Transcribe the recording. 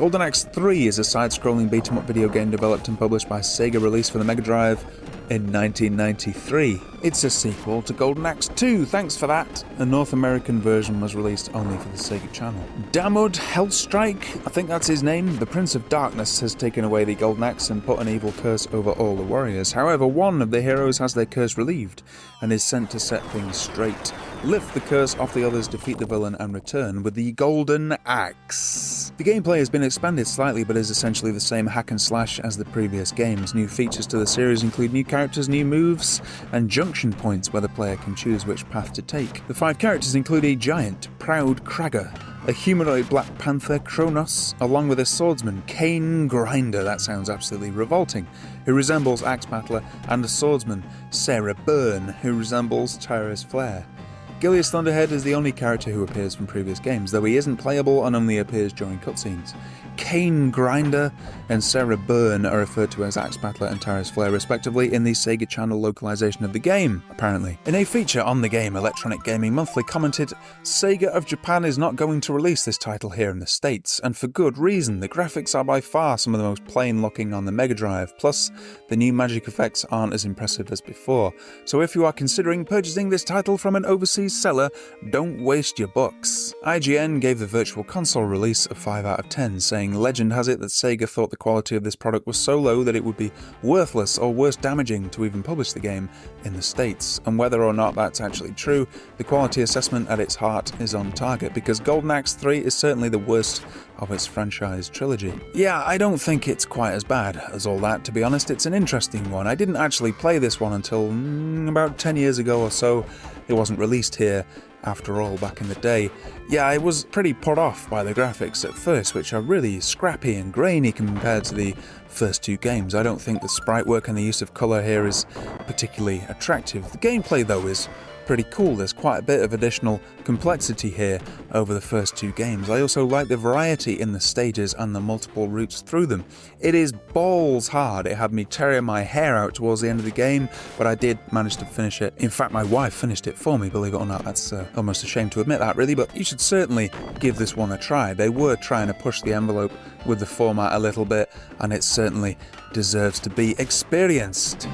Golden Axe 3 is a side-scrolling beat-em-up video game developed and published by Sega, released for the Mega Drive in 1993. It's a sequel to Golden Axe 2, thanks for that. A North American version was released only for the Sega channel. Damud Hellstrike, I think that's his name, the Prince of Darkness, has taken away the Golden Axe and put an evil curse over all the warriors. However, one of the heroes has their curse relieved and is sent to set things straight. Lift the curse off the others, defeat the villain, and return with the Golden Axe. The gameplay has been expanded slightly, but is essentially the same hack and slash as the previous games. New features to the series include new characters, new moves, and junction points where the player can choose which path to take. The 5 characters include a giant, proud Kragger, a humanoid Black Panther, Kronos, along with a swordsman, Kane Grinder, that sounds absolutely revolting, who resembles Axe Battler, and a swordsman, Sarah Byrne, who resembles Tyrus Flare. Gilius Thunderhead is the only character who appears from previous games, though he isn't playable and only appears during cutscenes. Kane Grinder and Sarah Byrne are referred to as Axe Battler and Tyrus Flare respectively in the Sega channel localization of the game, apparently. In a feature on the game, Electronic Gaming Monthly commented, "Sega of Japan is not going to release this title here in the States, and for good reason. The graphics are by far some of the most plain looking on the Mega Drive, plus the new magic effects aren't as impressive as before. So if you are considering purchasing this title from an overseas seller, don't waste your bucks." IGN gave the Virtual Console release a 5 out of 10, saying, "Legend has it that Sega thought the quality of this product was so low that it would be worthless or worse damaging to even publish the game in the States. And whether or not that's actually true, the quality assessment at its heart is on target, because Golden Axe 3 is certainly the worst of its franchise trilogy." Yeah, I don't think it's quite as bad as all that, to be honest. It's an interesting one. I didn't actually play this one until about 10 years ago or so. It wasn't released here after all back in the day. Yeah, I was pretty put off by the graphics at first, which are really scrappy and grainy compared to the first 2 games. I don't think the sprite work and the use of colour here is particularly attractive. The gameplay though is pretty cool. There's quite a bit of additional complexity here over the first 2 games. I also like the variety in the stages and the multiple routes through them. It is balls hard. It had me tearing my hair out towards the end of the game, but I did manage to finish it. In fact, my wife finished it for me, believe it or not. That's almost a shame to admit that, really, but you should certainly give this one a try. They were trying to push the envelope with the format a little bit, and it certainly deserves to be experienced.